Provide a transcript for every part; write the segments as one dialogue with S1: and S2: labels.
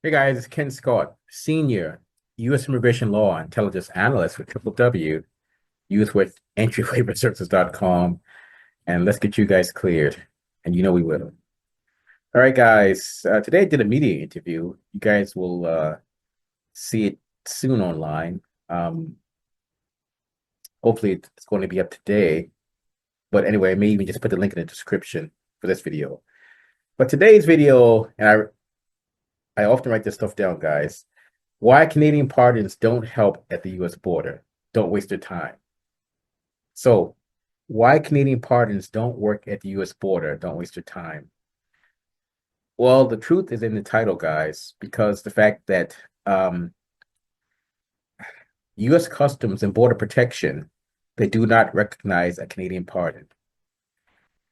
S1: Hey guys, it's Ken Scott, Senior U.S. Immigration Law Intelligence Analyst with Youth with entrywayresources.com, and let's get you guys cleared. And you know we will. All right, guys. Today I did a media interview. You guys will see it soon online. Um, Hopefully it's going to be up today. But anyway, I may even just put the link in the description for this video. But today's video, and I often write this stuff down, guys. Why Canadian pardons don't help at the U.S. border. Don't waste your time. So, why Canadian pardons don't work at the U.S. border. Don't waste your time. Well, the truth is in the title, guys, because the fact that U.S. Customs and Border Protection, they do not recognize a Canadian pardon.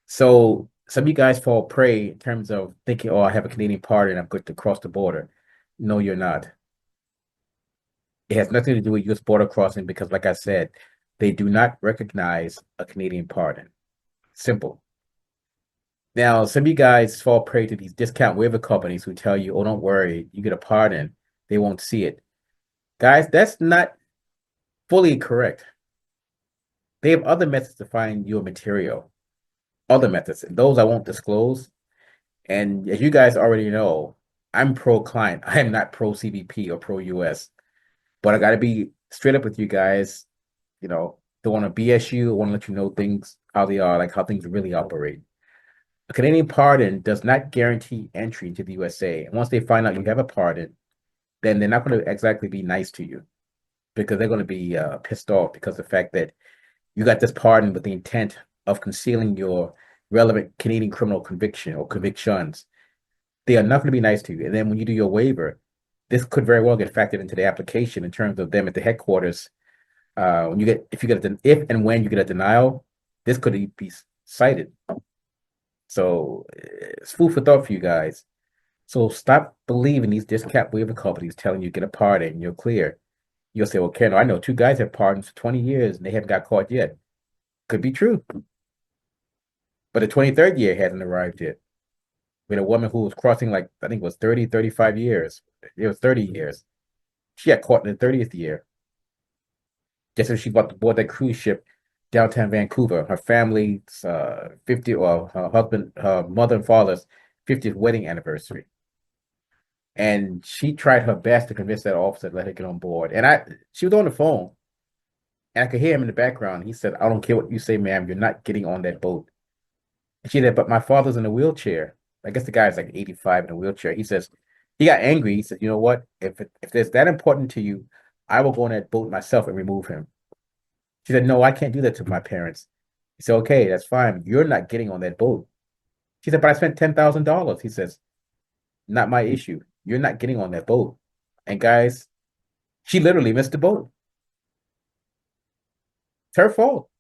S1: So, some of you guys fall prey in terms of thinking, oh, I have a Canadian pardon, I'm good to cross the border. No, you're not. It has nothing to do with U.S. border crossing because, like I said, they do not recognize a Canadian pardon. Simple. Now, some of you guys fall prey to these discount waiver companies who tell you, oh, don't worry, you get a pardon. They won't see it. Guys, that's not fully correct. They have other methods to find your material, other methods. Those I won't disclose. And as you guys already know, I'm pro client. I am not pro CBP or pro US. But I got to be straight up with you guys. Don't want to BS you. I want to let you know things how they are, like how things really operate. A Canadian pardon does not guarantee entry into the USA. And once they find out you have a pardon, then they're not going to exactly be nice to you because they're going to be pissed off because of the fact that you got this pardon with the intent of concealing your relevant Canadian criminal conviction or convictions. They are not going to be nice to you. And then when you do your waiver, this could very well get factored into the application in terms of them at the headquarters. If and when you get a denial, this could be cited. So it's food for thought for you guys. So stop believing these discount waiver companies telling you get a pardon and you're clear. You'll say, well, Ken, I know two guys have pardons for 20 years and they haven't got caught yet. Could be true. But the 23rd year hasn't arrived yet. We had a woman who was crossing like, I think it was 30, 35 years. It was 30 years. She got caught in the 30th year. Just as she bought to board that cruise ship downtown Vancouver. Her family's 50, or her husband, her mother and father's 50th wedding anniversary. And she tried her best to convince that officer to let her get on board. She was on the phone, and I could hear him in the background. He said, I don't care what you say, ma'am, you're not getting on that boat. And she said, but my father's in a wheelchair. I guess the guy's like 85 in a wheelchair. He says, he got angry. He said, you know what? If it's that important to you, I will go on that boat myself and remove him. She said, no, I can't do that to my parents. He said, okay, that's fine. You're not getting on that boat. She said, but I spent $10,000. He says, not my issue. You're not getting on that boat. And guys, she literally missed the boat. It's her fault.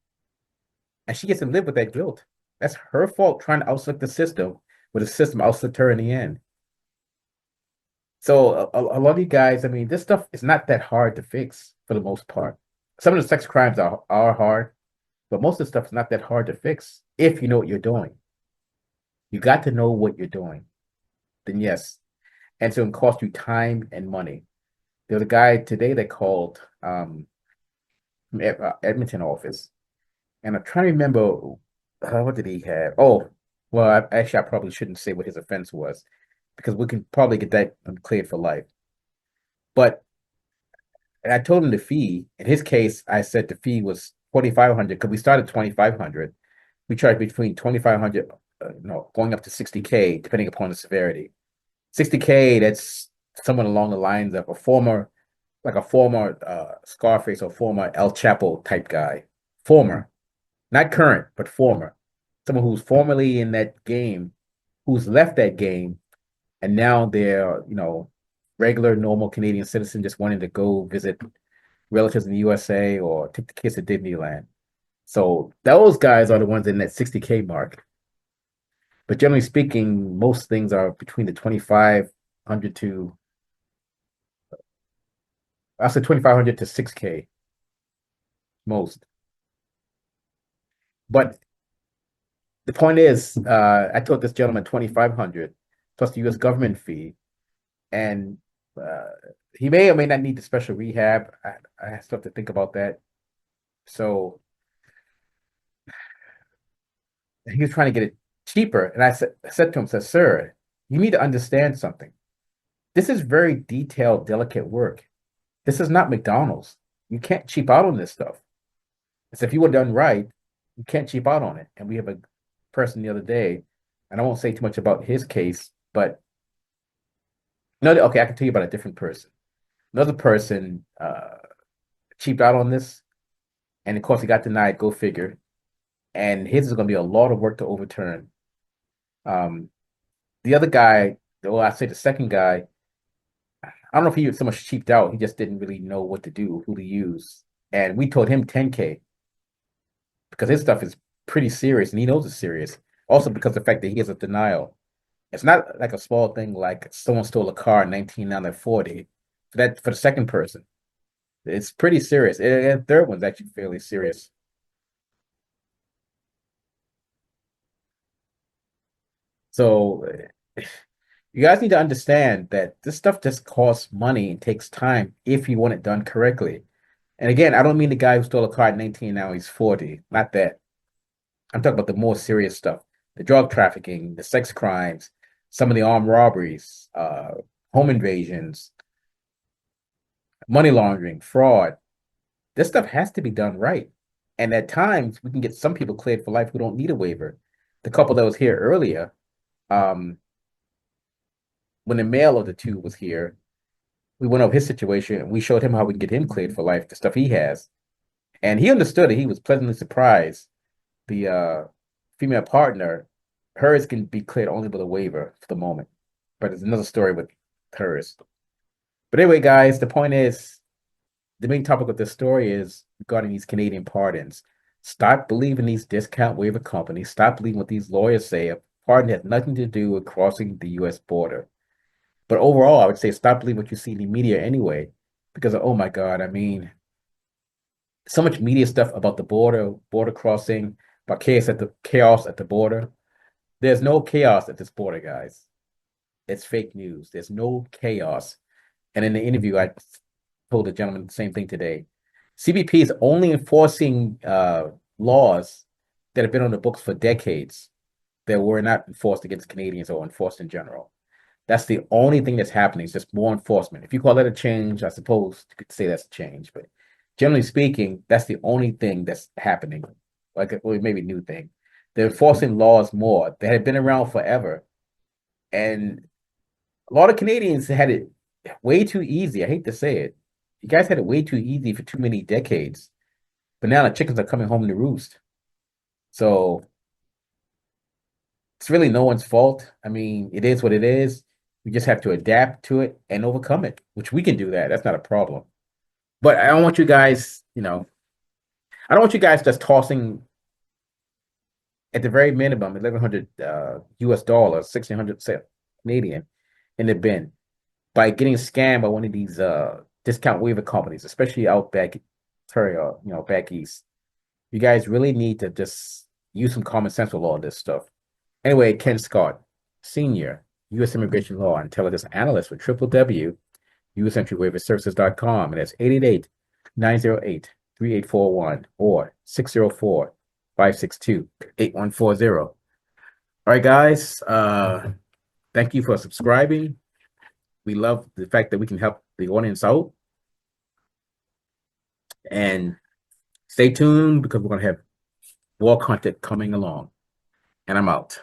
S1: And she gets to live with that guilt. That's her fault trying to outslick the system, but the system outslicked her in the end. So a lot of you guys, I mean, this stuff is not that hard to fix for the most part. Some of the sex crimes are hard, but most of the stuff is not that hard to fix if you know what you're doing. You got to know what you're doing. Then yes. And so it costs you time and money. There was a guy today that called from Edmonton office, and I'm trying to remember what did he have? Oh, well, I probably shouldn't say what his offense was because we can probably get that cleared for life. But and I told him the fee. In his case, I said the fee was 2,500 because we started 2,500. We charge between 2,500, going up to 60K depending upon the severity. 60K, that's someone along the lines of a former Scarface or former El Chapo type guy. Former, not current, but former. Someone who's formerly in that game, who's left that game, and now they're, regular, normal Canadian citizen just wanting to go visit relatives in the USA or take the kids to Disneyland. So those guys are the ones in that 60K mark. But generally speaking, most things are between the 2,500 to I said 2,500 to 6K most. But the point is, I told this gentleman 2,500 plus the U.S. government fee. and uh, he may or may not need the special rehab. I still have to think about that. So he was trying to get it cheaper, and I said to him, "said Sir, you need to understand something. This is very detailed, delicate work. This is not McDonald's. You can't cheap out on this stuff. It's if you were done right, you can't cheap out on it." And we have a person the other day, and I won't say too much about his case, but no, okay, I can tell you about a different person. Another person cheaped out on this, and of course he got denied. Go figure. And his is going to be a lot of work to overturn. Um, the other guy, well, I say the second guy, I don't know if he was so much cheaped out. He just didn't really know what to do, who to use. And we told him 10K because his stuff is pretty serious and he knows it's serious. Also because of the fact that he has a denial. It's not like a small thing like someone stole a car in 1940. For the second person, it's pretty serious. And the third one's actually fairly serious. So you guys need to understand that this stuff just costs money and takes time if you want it done correctly. And again, I don't mean the guy who stole a car at 19, now he's 40. Not that. I'm talking about the more serious stuff, the drug trafficking, the sex crimes, some of the armed robberies, home invasions, money laundering, fraud. This stuff has to be done right. And at times, we can get some people cleared for life who don't need a waiver. The couple that was here earlier, um, when the male of the two was here, we went over his situation and we showed him how we can get him cleared for life, the stuff he has. And he understood it. He was pleasantly surprised. The female partner, hers can be cleared only with a waiver for the moment. But there's another story with hers. But anyway, guys, the point is the main topic of this story is regarding these Canadian pardons. Stop believing these discount waiver companies. Stop believing what these lawyers say. A pardon has nothing to do with crossing the U.S. border. But overall, I would say stop believing what you see in the media anyway, because oh my God, I mean, so much media stuff about the border crossing, about chaos at the border. There's no chaos at this border, guys. It's fake news. There's no chaos. And in the interview, I told the gentleman the same thing today. CBP is only enforcing laws that have been on the books for decades that were not enforced against Canadians or enforced in general. That's the only thing that's happening. It's just more enforcement. If you call that a change, I suppose you could say that's a change. But generally speaking, that's the only thing that's happening. Like, well, maybe new thing. They're enforcing laws more. They had been around forever. And a lot of Canadians had it way too easy. I hate to say it. You guys had it way too easy for too many decades. But now the chickens are coming home to roost. So it's really no one's fault. I mean, it is what it is. We just have to adapt to it and overcome it, which we can do that. That's not a problem. But I don't want you guys, I don't want you guys just tossing at the very minimum 1,100 US dollars, 1,600 Canadian in the bin by getting scammed by one of these discount waiver companies, especially out back, back east. You guys really need to just use some common sense with all this stuff. Anyway, Ken Scott, Senior U.S. Immigration Law Intelligence Analyst with www.usentryWaiverServices.com, and that's 888-908-3841 or 604-562-8140. All right, guys. Thank you for subscribing. We love the fact that we can help the audience out. And stay tuned because we're going to have more content coming along. And I'm out.